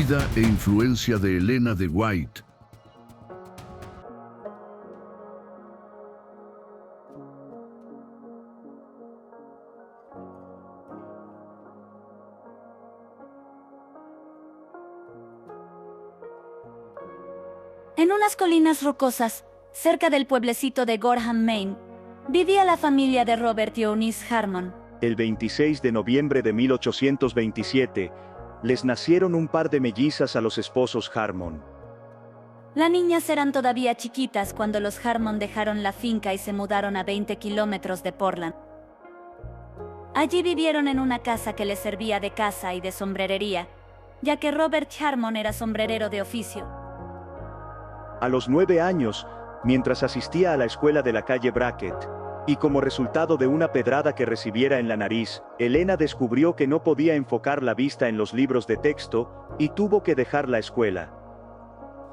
Vida e influencia de Elena de White. En unas colinas rocosas, cerca del pueblecito de Gorham, Maine, vivía la familia de Robert y Eunice Harmon. El 26 de noviembre de 1827, les nacieron un par de mellizas a los esposos Harmon. Las niñas eran todavía chiquitas cuando los Harmon dejaron la finca y se mudaron a 20 kilómetros de Portland. Allí vivieron en una casa que les servía de casa y de sombrerería, ya que Robert Harmon era sombrerero de oficio. A los 9 años, mientras asistía a la escuela de la calle Brackett, y como resultado de una pedrada que recibiera en la nariz, Elena descubrió que no podía enfocar la vista en los libros de texto, y tuvo que dejar la escuela.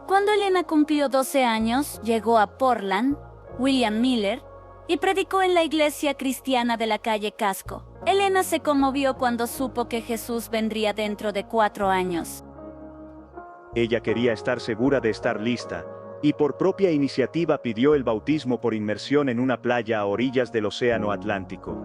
Cuando Elena cumplió 12 años, llegó a Portland, William Miller, y predicó en la iglesia cristiana de la calle Casco. Elena se conmovió cuando supo que Jesús vendría dentro de 4 años. Ella quería estar segura de estar lista, y por propia iniciativa pidió el bautismo por inmersión en una playa a orillas del Océano Atlántico.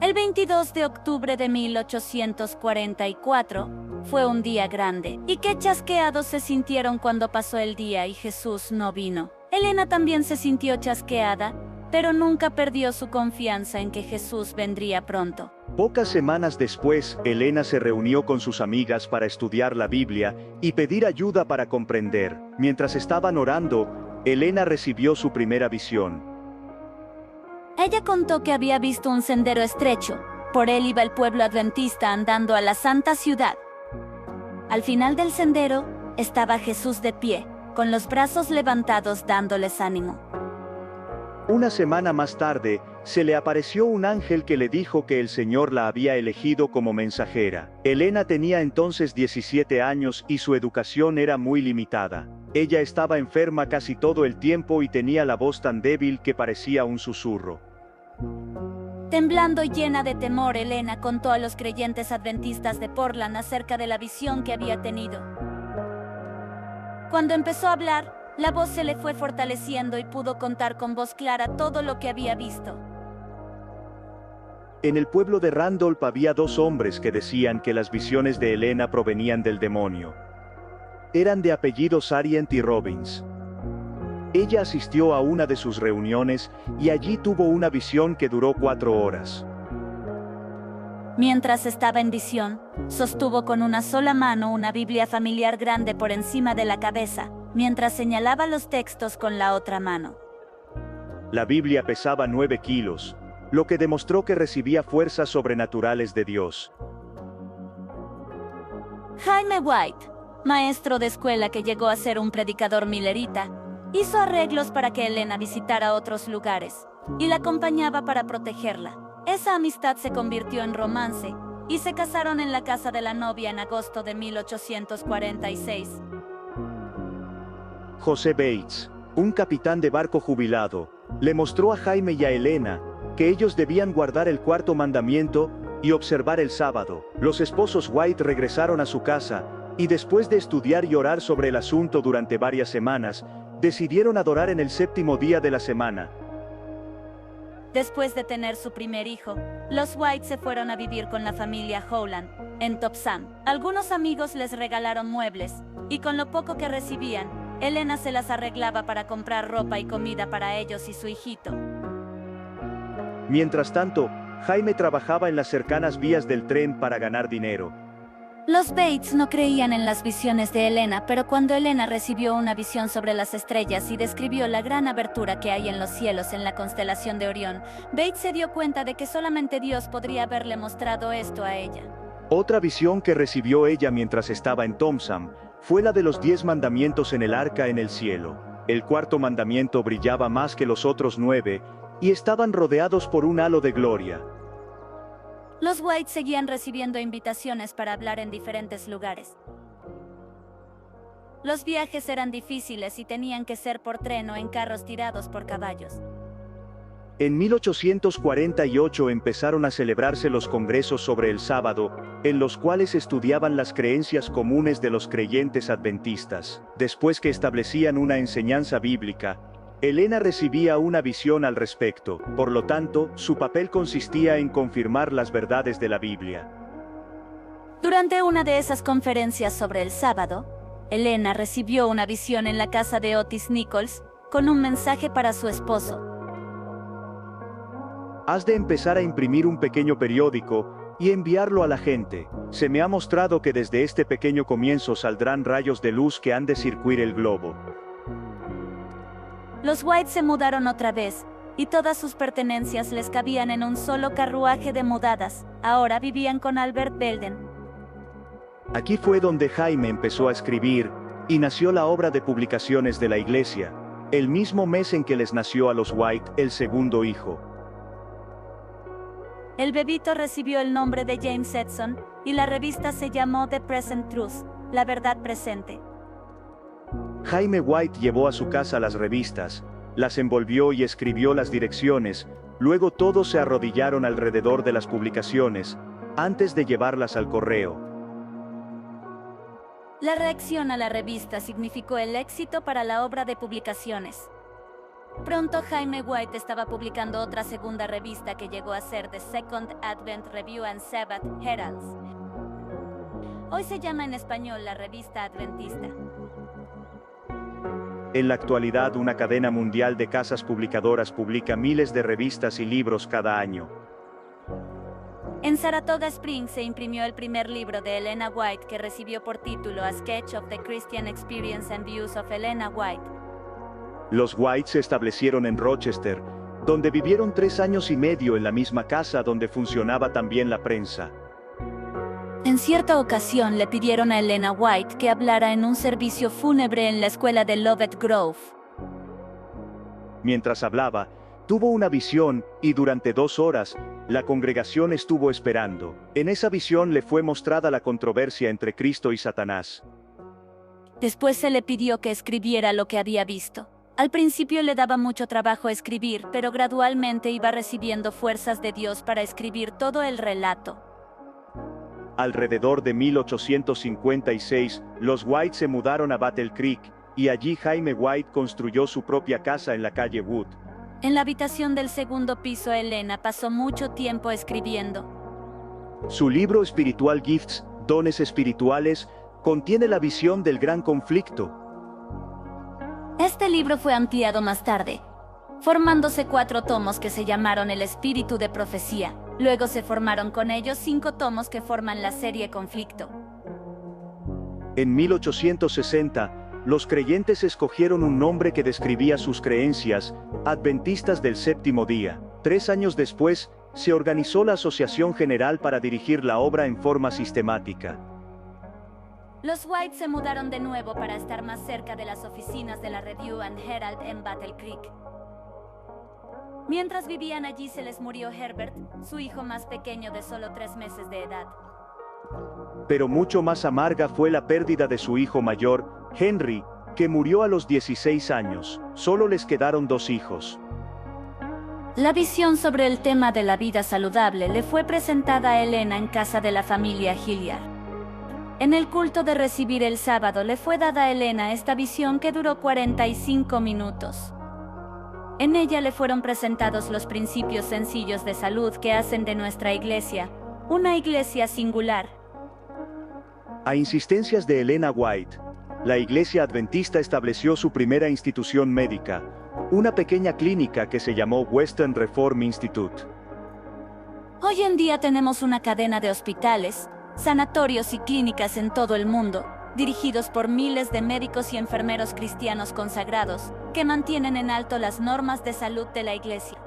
El 22 de octubre de 1844 fue un día grande, y qué chasqueados se sintieron cuando pasó el día y Jesús no vino. Elena también se sintió chasqueada, pero nunca perdió su confianza en que Jesús vendría pronto. Pocas semanas después, Elena se reunió con sus amigas para estudiar la Biblia y pedir ayuda para comprender. Mientras estaban orando, Elena recibió su primera visión. Ella contó que había visto un sendero estrecho. Por él iba el pueblo adventista andando a la santa ciudad. Al final del sendero, estaba Jesús de pie, con los brazos levantados dándoles ánimo. Una semana más tarde, se le apareció un ángel que le dijo que el Señor la había elegido como mensajera. Elena tenía entonces 17 años y su educación era muy limitada. Ella estaba enferma casi todo el tiempo y tenía la voz tan débil que parecía un susurro. Temblando y llena de temor, Elena contó a los creyentes adventistas de Portland acerca de la visión que había tenido. Cuando empezó a hablar, la voz se le fue fortaleciendo y pudo contar con voz clara todo lo que había visto. En el pueblo de Randolph había 2 hombres que decían que las visiones de Elena provenían del demonio. Eran de apellidos Sarient y Robbins. Ella asistió a una de sus reuniones y allí tuvo una visión que duró 4 horas. Mientras estaba en visión, sostuvo con una sola mano una Biblia familiar grande por encima de la cabeza, mientras señalaba los textos con la otra mano. La Biblia pesaba 9 kilos, lo que demostró que recibía fuerzas sobrenaturales de Dios. Jaime White, maestro de escuela que llegó a ser un predicador millerita, hizo arreglos para que Elena visitara otros lugares, y la acompañaba para protegerla. Esa amistad se convirtió en romance, y se casaron en la casa de la novia en agosto de 1846. José Bates, un capitán de barco jubilado, le mostró a Jaime y a Elena que ellos debían guardar el 4º mandamiento y observar el sábado. Los esposos White regresaron a su casa, y después de estudiar y orar sobre el asunto durante varias semanas, decidieron adorar en el 7º día de la semana. Después de tener su primer hijo, los White se fueron a vivir con la familia Howland, en Topsam. Algunos amigos les regalaron muebles, y con lo poco que recibían, Elena se las arreglaba para comprar ropa y comida para ellos y su hijito. Mientras tanto, Jaime trabajaba en las cercanas vías del tren para ganar dinero. Los Bates no creían en las visiones de Elena, pero cuando Elena recibió una visión sobre las estrellas y describió la gran abertura que hay en los cielos en la constelación de Orión, Bates se dio cuenta de que solamente Dios podría haberle mostrado esto a ella. Otra visión que recibió ella mientras estaba en Topsam fue la de los 10 mandamientos en el arca en el cielo. El 4º mandamiento brillaba más que los otros 9, y estaban rodeados por un halo de gloria. Los White seguían recibiendo invitaciones para hablar en diferentes lugares. Los viajes eran difíciles y tenían que ser por tren o en carros tirados por caballos. En 1848 empezaron a celebrarse los congresos sobre el sábado, en los cuales estudiaban las creencias comunes de los creyentes adventistas. Después que establecían una enseñanza bíblica, Elena recibía una visión al respecto, por lo tanto, su papel consistía en confirmar las verdades de la Biblia. Durante una de esas conferencias sobre el sábado, Elena recibió una visión en la casa de Otis Nichols, con un mensaje para su esposo. Has de empezar a imprimir un pequeño periódico y enviarlo a la gente. Se me ha mostrado que desde este pequeño comienzo saldrán rayos de luz que han de circuir el globo. Los White se mudaron otra vez, y todas sus pertenencias les cabían en un solo carruaje de mudadas. Ahora vivían con Albert Belden. Aquí fue donde Jaime empezó a escribir, y nació la obra de publicaciones de la iglesia, el mismo mes en que les nació a los White el segundo hijo. El bebito recibió el nombre de James Edson, y la revista se llamó The Present Truth, la verdad presente. Jaime White llevó a su casa las revistas, las envolvió y escribió las direcciones, luego todos se arrodillaron alrededor de las publicaciones, antes de llevarlas al correo. La reacción a la revista significó el éxito para la obra de publicaciones. Pronto Jaime White estaba publicando otra segunda revista que llegó a ser The Second Advent Review and Sabbath Heralds. Hoy se llama en español la Revista Adventista. En la actualidad, una cadena mundial de casas publicadoras publica miles de revistas y libros cada año. En Saratoga Springs se imprimió el primer libro de Elena White, que recibió por título A Sketch of the Christian Experience and Views of Elena White. Los White se establecieron en Rochester, donde vivieron 3 años y medio en la misma casa donde funcionaba también la prensa. En cierta ocasión le pidieron a Elena White que hablara en un servicio fúnebre en la escuela de Lovett Grove. Mientras hablaba, tuvo una visión, y durante 2 horas, la congregación estuvo esperando. En esa visión le fue mostrada la controversia entre Cristo y Satanás. Después se le pidió que escribiera lo que había visto. Al principio le daba mucho trabajo escribir, pero gradualmente iba recibiendo fuerzas de Dios para escribir todo el relato. Alrededor de 1856, los White se mudaron a Battle Creek, y allí Jaime White construyó su propia casa en la calle Wood. En la habitación del segundo piso, Elena pasó mucho tiempo escribiendo. Su libro espiritual Gifts, Dones Espirituales, contiene la visión del gran conflicto. Este libro fue ampliado más tarde, formándose 4 tomos que se llamaron El Espíritu de Profecía. Luego se formaron con ellos 5 tomos que forman la serie Conflicto. En 1860, los creyentes escogieron un nombre que describía sus creencias, Adventistas del Séptimo Día. 3 años después, se organizó la Asociación General para dirigir la obra en forma sistemática. Los White se mudaron de nuevo para estar más cerca de las oficinas de la Review and Herald en Battle Creek. Mientras vivían allí se les murió Herbert, su hijo más pequeño de solo 3 meses de edad. Pero mucho más amarga fue la pérdida de su hijo mayor, Henry, que murió a los 16 años. Solo les quedaron 2 hijos. La visión sobre el tema de la vida saludable le fue presentada a Elena en casa de la familia Hilliard. En el culto de recibir el sábado le fue dada a Elena esta visión que duró 45 minutos. En ella le fueron presentados los principios sencillos de salud que hacen de nuestra iglesia una iglesia singular. A insistencias de Elena White, la Iglesia Adventista estableció su primera institución médica, una pequeña clínica que se llamó Western Reform Institute. Hoy en día tenemos una cadena de hospitales, sanatorios y clínicas en todo el mundo, dirigidos por miles de médicos y enfermeros cristianos consagrados, que mantienen en alto las normas de salud de la iglesia.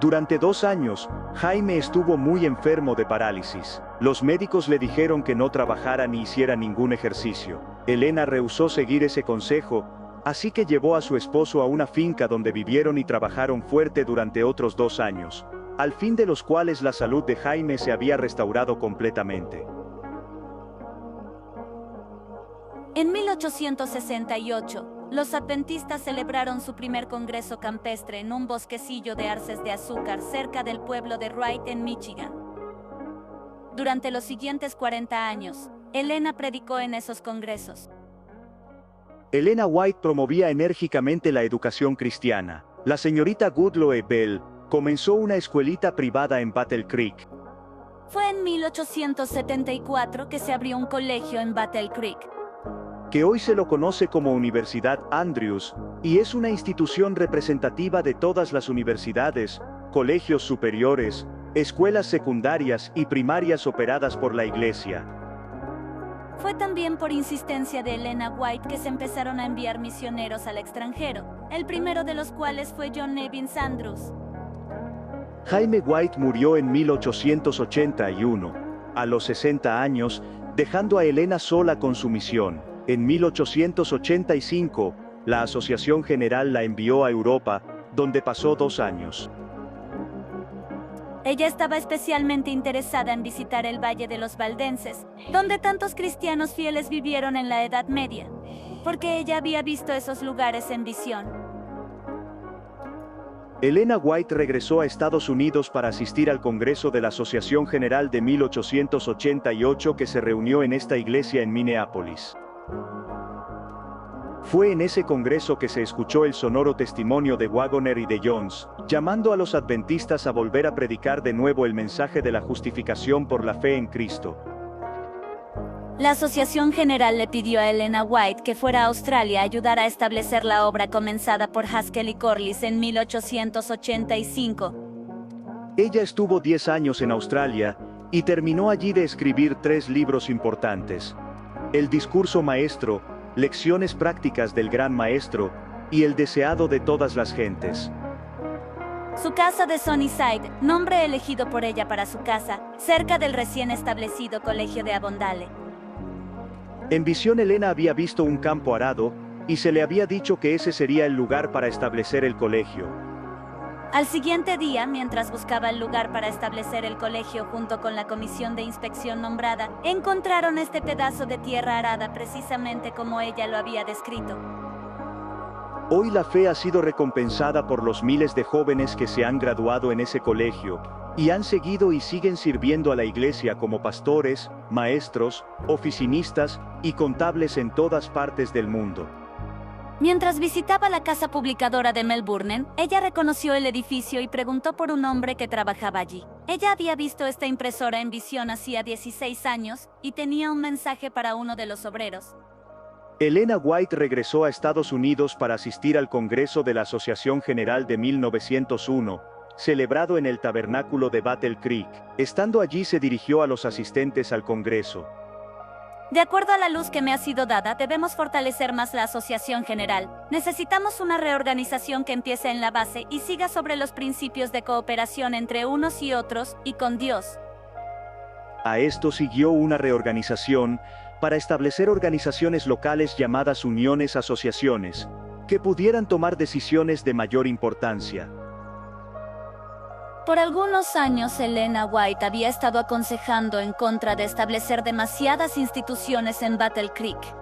Durante 2 años, Jaime estuvo muy enfermo de parálisis. Los médicos le dijeron que no trabajara ni hiciera ningún ejercicio. Elena rehusó seguir ese consejo, así que llevó a su esposo a una finca donde vivieron y trabajaron fuerte durante otros 2 años, al fin de los cuales la salud de Jaime se había restaurado completamente. En 1868, los adventistas celebraron su primer congreso campestre en un bosquecillo de arces de azúcar cerca del pueblo de Wright en Michigan. Durante los siguientes 40 años, Elena predicó en esos congresos. Elena White promovía enérgicamente la educación cristiana. La señorita Goodloe Bell comenzó una escuelita privada en Battle Creek. Fue en 1874 que se abrió un colegio en Battle Creek, que hoy se lo conoce como Universidad Andrews, y es una institución representativa de todas las universidades, colegios superiores, escuelas secundarias y primarias operadas por la Iglesia. Fue también por insistencia de Elena White que se empezaron a enviar misioneros al extranjero, el primero de los cuales fue John Nevins Andrews. Jaime White murió en 1881, a los 60 años, dejando a Elena sola con su misión. En 1885, la Asociación General la envió a Europa, donde pasó 2 años. Ella estaba especialmente interesada en visitar el Valle de los Valdenses, donde tantos cristianos fieles vivieron en la Edad Media, porque ella había visto esos lugares en visión. Elena White regresó a Estados Unidos para asistir al Congreso de la Asociación General de 1888 que se reunió en esta iglesia en Minneapolis. Fue en ese congreso que se escuchó el sonoro testimonio de Wagoner y de Jones, llamando a los adventistas a volver a predicar de nuevo el mensaje de la justificación por la fe en Cristo. La Asociación General le pidió a Elena White que fuera a Australia a ayudar a establecer la obra comenzada por Haskell y Corliss en 1885. Ella estuvo 10 años en Australia y terminó allí de escribir 3 libros importantes: El discurso maestro, Lecciones prácticas del Gran Maestro, y El deseado de todas las gentes. Su casa de Sunnyside, nombre elegido por ella para su casa, cerca del recién establecido Colegio de Avondale. En visión Elena había visto un campo arado, y se le había dicho que ese sería el lugar para establecer el colegio. Al siguiente día, mientras buscaba el lugar para establecer el colegio junto con la comisión de inspección nombrada, encontraron este pedazo de tierra arada precisamente como ella lo había descrito. Hoy la fe ha sido recompensada por los miles de jóvenes que se han graduado en ese colegio, y han seguido y siguen sirviendo a la iglesia como pastores, maestros, oficinistas y contables en todas partes del mundo. Mientras visitaba la casa publicadora de Melbourne, ella reconoció el edificio y preguntó por un hombre que trabajaba allí. Ella había visto esta impresora en visión hacía 16 años y tenía un mensaje para uno de los obreros. Elena White regresó a Estados Unidos para asistir al Congreso de la Asociación General de 1901, celebrado en el tabernáculo de Battle Creek. Estando allí se dirigió a los asistentes al Congreso. De acuerdo a la luz que me ha sido dada, debemos fortalecer más la Asociación General. Necesitamos una reorganización que empiece en la base y siga sobre los principios de cooperación entre unos y otros, y con Dios. A esto siguió una reorganización para establecer organizaciones locales llamadas uniones-asociaciones, que pudieran tomar decisiones de mayor importancia. Por algunos años Elena White había estado aconsejando en contra de establecer demasiadas instituciones en Battle Creek.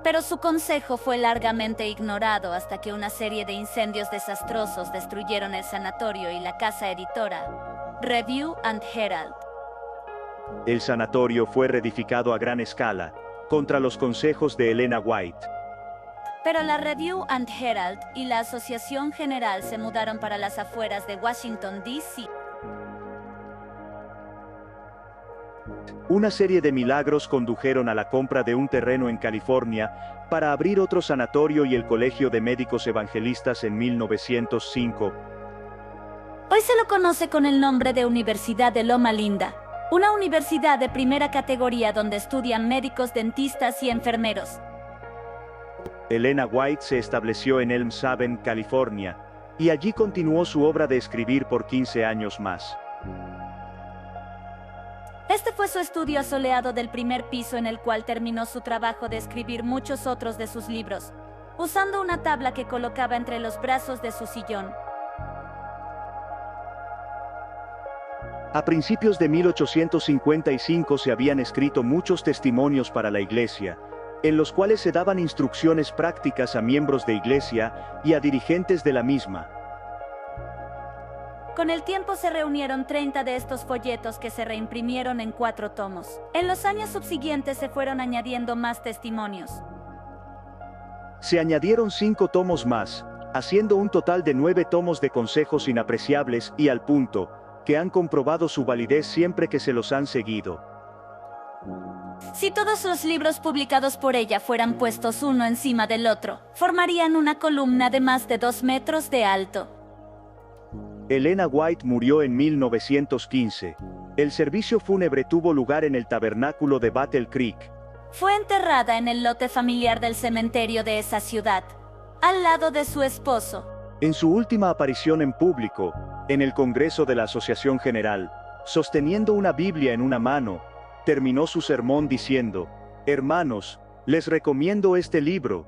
Pero su consejo fue largamente ignorado hasta que una serie de incendios desastrosos destruyeron el sanatorio y la casa editora, Review and Herald. El sanatorio fue reedificado a gran escala, contra los consejos de Elena White. Pero la Review and Herald y la Asociación General se mudaron para las afueras de Washington, D.C. Una serie de milagros condujeron a la compra de un terreno en California para abrir otro sanatorio y el Colegio de Médicos Evangelistas en 1905. Hoy se lo conoce con el nombre de Universidad de Loma Linda, una universidad de primera categoría donde estudian médicos, dentistas y enfermeros. Elena White se estableció en Elm Haven, California, y allí continuó su obra de escribir por 15 años más. Este fue su estudio asoleado del primer piso en el cual terminó su trabajo de escribir muchos otros de sus libros, usando una tabla que colocaba entre los brazos de su sillón. A principios de 1855 se habían escrito muchos testimonios para la iglesia, en los cuales se daban instrucciones prácticas a miembros de iglesia y a dirigentes de la misma. Con el tiempo se reunieron 30 de estos folletos que se reimprimieron en 4 tomos. En los años subsiguientes se fueron añadiendo más testimonios. Se añadieron 5 tomos más, haciendo un total de 9 tomos de consejos inapreciables y al punto, que han comprobado su validez siempre que se los han seguido. Si todos los libros publicados por ella fueran puestos uno encima del otro, formarían una columna de más de 2 metros de alto. Elena White murió en 1915. El servicio fúnebre tuvo lugar en el tabernáculo de Battle Creek. Fue enterrada en el lote familiar del cementerio de esa ciudad, al lado de su esposo. En su última aparición en público, en el Congreso de la Asociación General, sosteniendo una Biblia en una mano, terminó su sermón diciendo: «Hermanos, les recomiendo este libro,